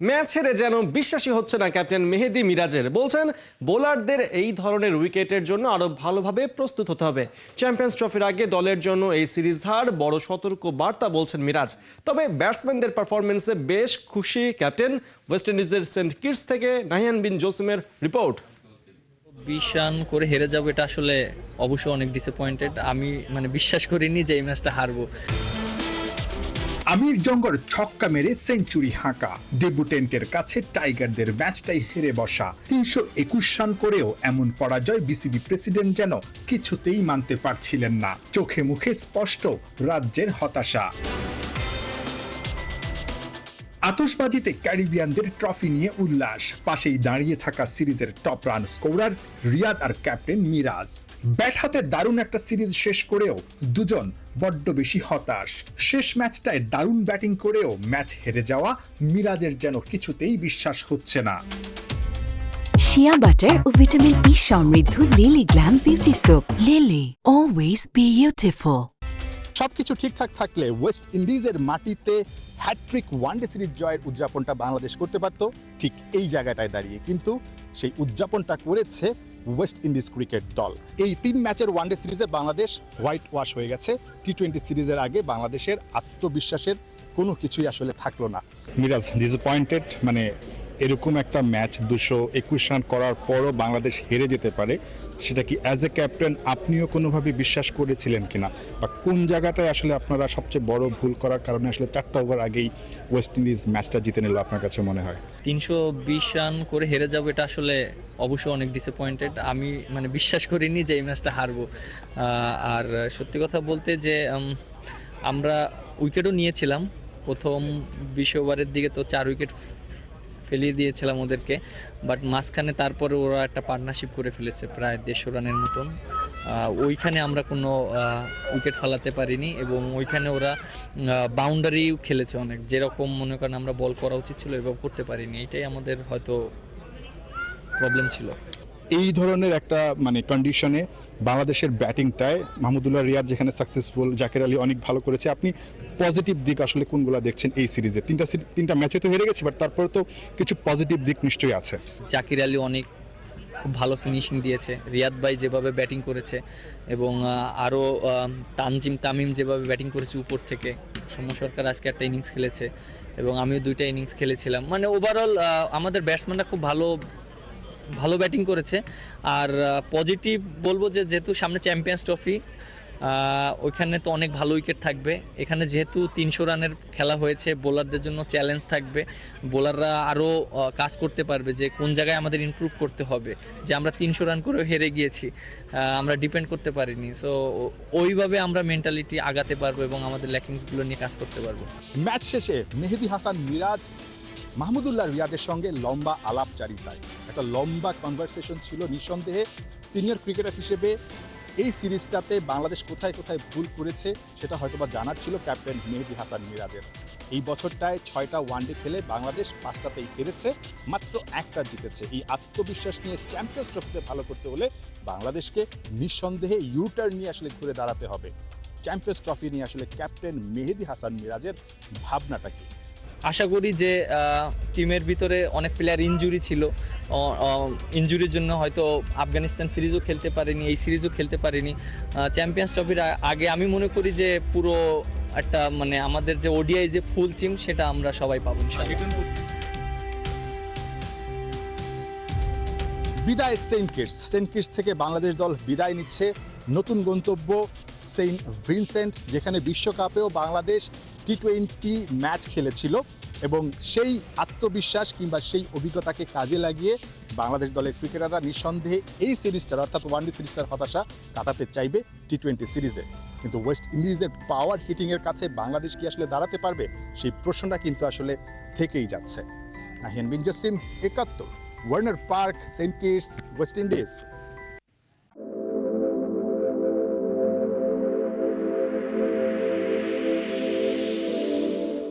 Match হেরে যেন বিশ্বাসই হচ্ছে না ক্যাপ্টেন মেহেদী মিরাজের। বলছেন বোলারদের এই ধরনের উইকেটের জন্য আরো ভালোভাবে প্রস্তুত হতে হবে। চ্যাম্পিয়ন্স ট্রফির আগে দলের জন্য এই সিরিজ হার বড় সতর্ক বার্তা বলছেন মিরাজ। তবে ব্যাটসম্যানদের পারফরমেন্সে বেশ খুশি ক্যাপ্টেন। ওয়েস্ট ইন্ডিজের সেন্ট কিটস থেকে নাহিয়ান বিন জসিমের রিপোর্ট। 20 রান করে হেরে যাবো, এটা আসলে অবশ্যই অনেক ডিসঅ্যাপয়েন্টেড। আমি বিশ্বাস করিনি যে এই ম্যাচটা হারবো। আমির জঙ্গর ছক্কা মেরে সেঞ্চুরি হাঁকা, ডেবুটেন্টের কাছে টাইগারদের ম্যাচটাই হেরে বসা। 321 রান করেও এমন পরাজয় বিসিবি প্রেসিডেন্ট যেন কিছুতেই মানতে পারছিলেন না। চোখে মুখে স্পষ্ট রাজ্যের হতাশা। আতশবাজিতে ক্যারিবিয়ানদের ট্রফি নিয়ে উল্লাস, পাশেই দাঁড়িয়ে থাকা সিরিজের টপ রান স্কোরার রিয়াদ আর ক্যাপ্টেন মিরাজ। ব্যাট হাতে দারুণ একটা সিরিজ শেষ করেও দুজন বড্ড বেশি হতাশ। শেষ ম্যাচটায় দারুণ ব্যাটিং করেও ম্যাচ হেরে যাওয়া মিরাজের যেন কিছুতেই বিশ্বাস হচ্ছে না। শিয়া বাটার ও ভিটামিন ই সমৃদ্ধ lily glam beauty soap. Lily, always beautiful. সবকিছু ঠিকঠাক থাকলে ওয়েস্ট ইন্ডিজের মাটিতে হ্যাট্রিক ওয়ানডে সিরিজ জয়ের উদযাপনটা বাংলাদেশ করতে পারত ঠিক এই জায়গাটায় দাঁড়িয়ে, কিন্তু সেই উদযাপনটা করেছে ওয়েস্ট ইন্ডিজ ক্রিকেট দল। এই 3 ম্যাচের ওয়ানডে সিরিজে বাংলাদেশ হোয়াইট ওয়াশ হয়ে গেছে। টি-20 সিরিজের আগে বাংলাদেশের আত্মবিশ্বাসের কোনো কিছুই আসলে থাকলো না। মিরাজ ডিসঅ্যাপয়েন্টেড, এরকম একটা ম্যাচ 221 রান করার পরও বাংলাদেশ হেরে যেতে পারে, সেটা কি অ্যাজ এ ক্যাপ্টেন আপনিও কোনোভাবে বিশ্বাস করেছিলেন কিনা, বা কোন জায়গাটায় আসলে আপনারা সবচেয়ে বড় ভুল করার কারণে আসলে 4টা ওভার আগেই ওয়েস্ট ইন্ডিজ ম্যাচটা জিতে নিল আপনার কাছে মনে হয়? 320 রান করে হেরে যাবো, এটা আসলে অবশ্যই অনেক ডিসঅ্যাপয়েন্টেড। আমি বিশ্বাস করিনি যে এই ম্যাচটা হারবো। আর সত্যি কথা বলতে যে আমরা উইকেটও নিয়েছিলাম প্রথম 20 ওভারের দিকে, তো 4 উইকেট ফেলিয়ে দিয়েছিলাম ওদেরকে। বাট মাঝখানে তারপরে ওরা একটা পার্টনারশিপ করে ফেলেছে প্রায় 150 রানের মতন। ওইখানে আমরা কোনো উইকেট ফেলাতে পারিনি, এবং ওইখানে ওরা বাউন্ডারিও খেলেছে অনেক, যেরকম মনে করেন আমরা বল করা উচিত ছিল এভাবে করতে পারিনি। এটাই আমাদের হয়তো প্রবলেম ছিল। এই ধরনের একটা কন্ডিশনে বাংলাদেশের ব্যাটিংটায় মাহমুদুল্লাহ রিয়াদ যেখানে সাকসেসফুল, জাকির আলী অনেক ভালো করেছে, আপনি পজিটিভ দিক আসলে কোনগুলো দেখছেন এই সিরিজে? তিনটা ম্যাচে তো হেরে গেছি, বাট তারপরে তো কিছু পজিটিভ দিক নিশ্চয়ই আছে। জাকির আলী অনেক খুব ভালো ফিনিশিং দিয়েছে, রিয়াদ ভাই যেভাবে ব্যাটিং করেছে, এবং আরও তামিম যেভাবে ব্যাটিং করেছে উপর থেকে। সৌম্য সরকার আজকে একটা ইনিংস খেলেছে, এবং আমিও 2টা ইনিংস খেলেছিলাম। ওভারঅল আমাদের ব্যাটসম্যানরা খুব ভালো ব্যাটিং করেছে। আর পজিটিভ বলবো যে যেহেতু সামনে চ্যাম্পিয়ন্স ট্রফি, ওইখানে তো অনেক ভালো উইকেট থাকবে। এখানে যেহেতু 300 রানের খেলা হয়েছে, বোলারদের জন্য চ্যালেঞ্জ থাকবে। বোলাররা আরও কাজ করতে পারবে যে কোন জায়গায় আমাদের ইমপ্রুভ করতে হবে, যে আমরা 300 রান করেও হেরে গিয়েছি, আমরা ডিপেন্ড করতে পারিনি। সো ওইভাবে আমরা মেন্টালিটি আগাতে পারবো এবং আমাদের ল্যাকিংসগুলো নিয়ে কাজ করতে পারবো। ম্যাচ শেষে মেহেদী হাসান মিরাজ মাহমুদুল্লাহ রিয়াদের সঙ্গে লম্বা আলাপচারিতায় একটা লম্বা কনভারসেশন ছিল। নিঃসন্দেহে সিনিয়র ক্রিকেটার হিসেবে এই সিরিজটাতে বাংলাদেশ কোথায় কোথায় ভুল করেছে সেটা হয়তোবা জানার ছিল ক্যাপ্টেন মেহেদী হাসান মিরাজের। এই বছরটায় 6টা ওয়ানডে খেলে বাংলাদেশ 5টাতেই হেরেছে, মাত্র 1টা জিতেছে। এই আত্মবিশ্বাস নিয়ে চ্যাম্পিয়ন্স ট্রফিতে ভালো করতে হলে বাংলাদেশকে নিঃসন্দেহে ইউটার্ন নিয়ে আসলে ঘুরে দাঁড়াতে হবে। চ্যাম্পিয়ন্স ট্রফি নিয়ে আসলে ক্যাপ্টেন মেহেদী হাসান মিরাজের ভাবনাটা কি? আশা করি যে টিমের ভিতরে অনেক প্লেয়ার ইনজুরি ছিল, ইনজুরির জন্য হয়তো আফগানিস্তান সিরিজও খেলতে পারেনি, এই সিরিজও খেলতে পারেনি। চ্যাম্পিয়ন্স ট্রফির আগে আমি মনে করি যে পুরো একটা আমাদের যে ওডিআই যে ফুল টিম, সেটা আমরা সবাই পাবো ইনশাআল্লাহ। বিদায় সেন্ট কিটস থেকে বাংলাদেশ দল বিদায় নিচ্ছে। নতুন গন্তব্য সেন্ট ভিনসেন্ট, যেখানে বিশ্বকাপেও বাংলাদেশ টি-20 ম্যাচ খেলেছিল, এবং সেই আত্মবিশ্বাস কিংবা সেই অভিজ্ঞতাকে কাজে লাগিয়ে বাংলাদেশ দলের ক্রিকেটাররা নিঃসন্দেহে এই সিরিজটার অর্থাৎ ওয়ানডে সিরিজটার হতাশা কাটাতে চাইবে টি-20 সিরিজে। কিন্তু ওয়েস্ট ইন্ডিজের পাওয়ার হিটিংয়ের কাছে বাংলাদেশ কি আসলে দাঁড়াতে পারবে, সেই প্রশ্নটা কিন্তু আসলে থেকেই যাচ্ছে। Nahiyan Bin Jasim, 71, Warner Park, Saint Kitts, West Indies.